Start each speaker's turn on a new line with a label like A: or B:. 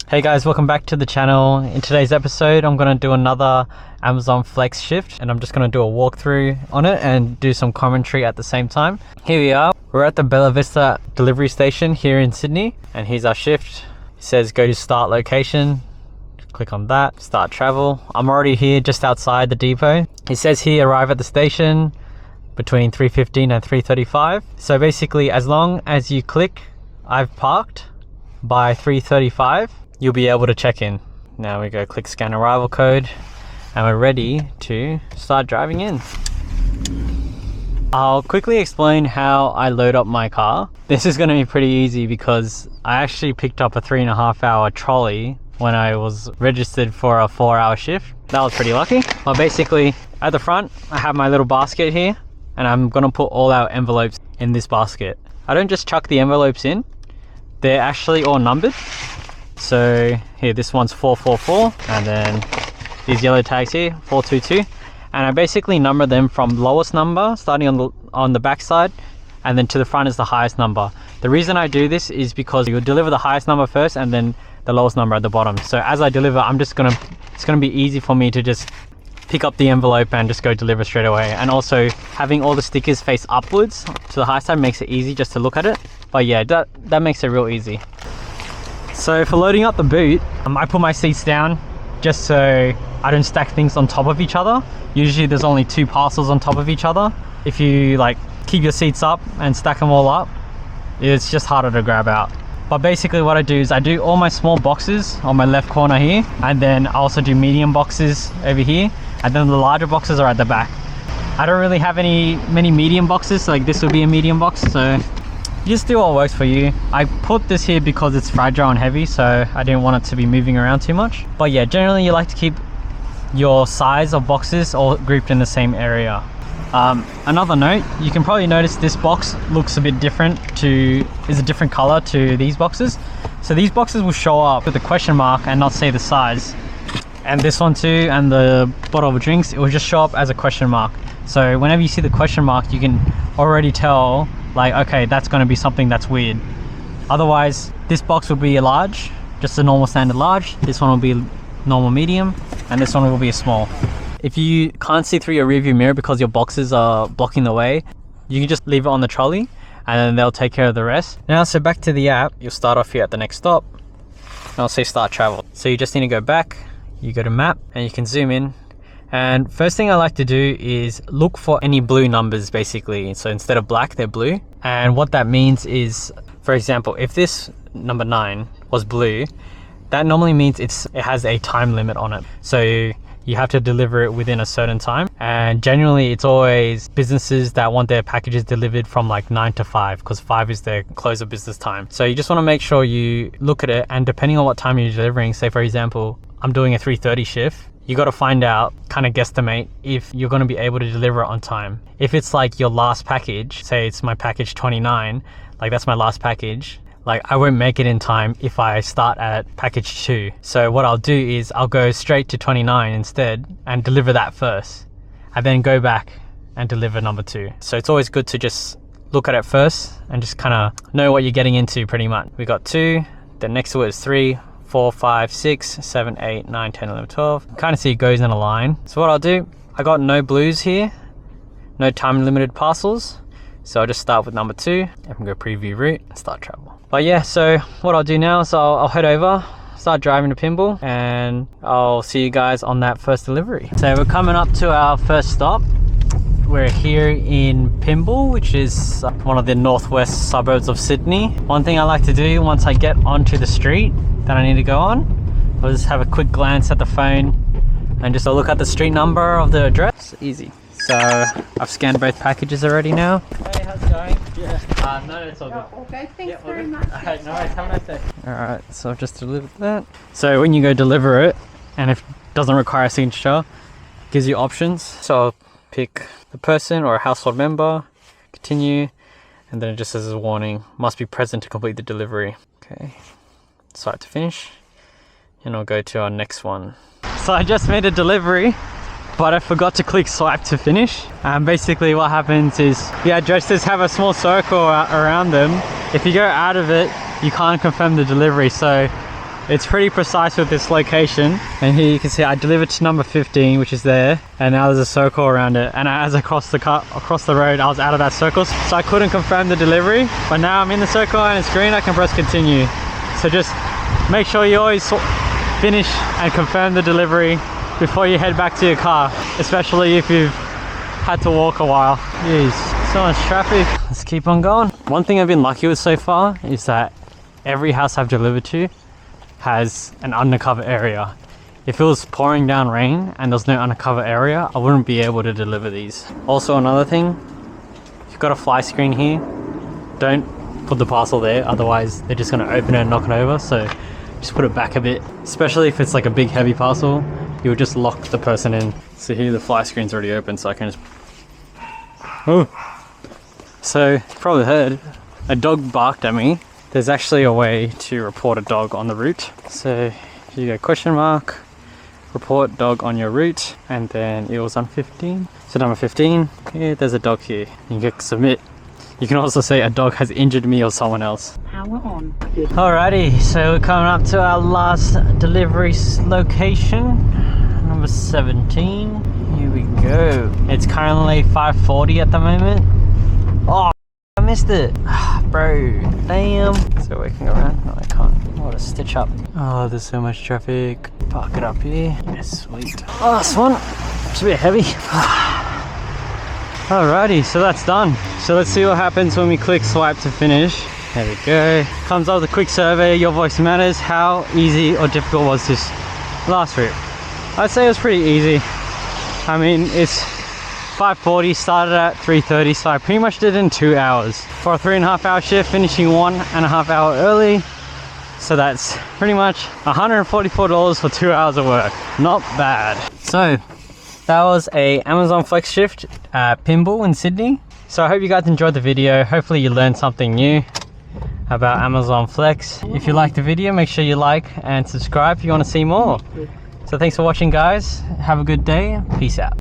A: Hey guys, welcome back to the channel. In today's episode, I'm going to do another Amazon Flex shift, and I'm just going to do a walkthrough on it and do some commentary at the same time. Here we are. We're at the Bella Vista delivery station here in Sydney, and here's our shift. It says go to start location. Click on that, start travel. I'm already here just outside the depot. It says here arrive at the station between 3:15 and 3:35. So basically, as long as you click I've parked by 3:35, you'll be able to check in. Now we go click scan arrival code, and we're ready to start driving in. I'll quickly explain how I load up my car. This is going to be pretty easy because I actually picked up a 3.5 hour trolley when I was registered for a 4-hour shift. That was pretty lucky. Well, basically at the front I have my little basket here, and I'm gonna put all our envelopes in this basket. I don't just chuck the envelopes in, they're actually all numbered. So here, this one's 444, and then these yellow tags here 422, and I basically number them from lowest number starting on the back side, and then to the front is the highest number. The reason I do this is because you'll deliver the highest number first and then the lowest number at the bottom. So as I deliver, it's gonna be easy for me to just pick up the envelope and just go deliver straight away. And also having all the stickers face upwards to the high side makes it easy just to look at it. But yeah, that makes it real easy. So for loading up the boot, I put my seats down just so I don't stack things on top of each other. Usually there's only 2 parcels on top of each other. If you like keep your seats up and stack them all up, it's just harder to grab out. But basically what I do is I do all my small boxes on my left corner here, and then I also do medium boxes over here, and then the larger boxes are at the back. I don't really have many medium boxes, so like this will be a medium box, so you just do what works for you. I put this here because it's fragile and heavy, so I didn't want it to be moving around too much. But yeah, generally you like to keep your size of boxes all grouped in the same area. Another note, you can probably notice this box looks a bit different is a different color to these boxes. So these boxes will show up with a question mark and not say the size. And this one too, and the bottle of drinks, it will just show up as a question mark. So whenever you see the question mark, you can already tell, like, okay, that's going to be something that's weird. Otherwise, this box will be a large, just a normal standard large. This one will be normal medium, and this one will be a small. If you can't see through your rearview mirror because your boxes are blocking the way, you can just leave it on the trolley and then they'll take care of the rest. Now, so back to the app, you'll start off here at the next stop, and I'll say start travel. So you just need to go back, you go to map, and you can zoom in. And first thing I like to do is look for any blue numbers basically. So instead of black, they're blue. And what that means is, for example, if this number 9 was blue, that normally means it has a time limit on it. So you have to deliver it within a certain time, and generally it's always businesses that want their packages delivered from like 9 to 5, because 5 is their close of business time. So you just want to make sure you look at it, and depending on what time you're delivering, say for example I'm doing a 3:30 shift, you got to find out, kind of guesstimate if you're going to be able to deliver it on time. If it's like your last package, say it's my package 29, like that's my last package, like I won't make it in time if I start at package 2. So what I'll do is I'll go straight to 29 instead and deliver that first, and then go back and deliver number 2. So it's always good to just look at it first and just kind of know what you're getting into pretty much. We got 2, then next to it is 3, 4, 5, 6, 7, 8, 9, 10, 11, 12. Kind of see it goes in a line. So what I'll do, I got no blues here, no time limited parcels. So I'll just start with number 2. I can go preview route and start travel. But yeah, so what I'll do now is I'll head over, start driving to Pymble, and I'll see you guys on that first delivery. So we're coming up to our first stop. We're here in Pymble, which is one of the northwest suburbs of Sydney. One thing I like to do once I get onto the street that I need to go on, I'll just have a quick glance at the phone and just look at the street number of the address. Easy. So I've scanned both packages already now. Hey, how's it going? Yeah. No, it's all good.
B: Okay, thanks very much.
A: Alright, no worries, have a nice day. Alright, so I've just delivered that. So when you go deliver it, and if it doesn't require a signature, it gives you options. So I'll pick the person or a household member, continue, and then it just says a warning, must be present to complete the delivery. Okay, start to finish, and I'll go to our next one. So I just made a delivery, but I forgot to click swipe to finish. And basically what happens is the addresses have a small circle around them. If you go out of it, you can't confirm the delivery. So it's pretty precise with this location. And here you can see I delivered to number 15, which is there, and now there's a circle around it. And as I crossed the road, I was out of that circle, so I couldn't confirm the delivery. But now I'm in the circle and it's green, I can press continue. So just make sure you always finish and confirm the delivery before you head back to your car, especially if you've had to walk a while. Jeez, so much traffic. Let's keep on going. One thing I've been lucky with so far is that every house I've delivered to has an undercover area. If it was pouring down rain and there's no undercover area, I wouldn't be able to deliver these. Also, another thing, if you've got a fly screen here, don't put the parcel there, otherwise they're just going to open it and knock it over. So just put it back a bit, especially if it's like a big heavy parcel. You would just lock the person in. So here the fly screen's already open, so I can just... Oh! So, you probably heard, a dog barked at me. There's actually a way to report a dog on the route. So, you go question mark, report dog on your route, and then it was on 15. So number 15, yeah, there's a dog here. You can submit. You can also say a dog has injured me or someone else.
B: Power on.
A: Alrighty, so we're coming up to our last delivery location. Number 17. Here we go. It's currently 5:40 at the moment. Oh, I missed it. Bro, damn. So we can go around? No, I can't. What a stitch up. Oh, there's so much traffic. Park it up here. Yes, sweet. Oh, this one. It's a bit heavy. Alrighty, so that's done. So let's see what happens when we click swipe to finish. There we go. Comes up with a quick survey. Your voice matters. How easy or difficult was this last route? I'd say it was pretty easy. I mean, it's 5:40, started at 3:30, so I pretty much did it in 2 hours. For a 3.5 hour shift, finishing 1.5 hours early. So that's pretty much $144 for 2 hours of work. Not bad. So that was a Amazon Flex shift at Pymble in Sydney. So I hope you guys enjoyed the video. Hopefully you learned something new about Amazon Flex. If you liked the video, make sure you like and subscribe if you want to see more. So thanks for watching, guys. Have a good day. Peace out.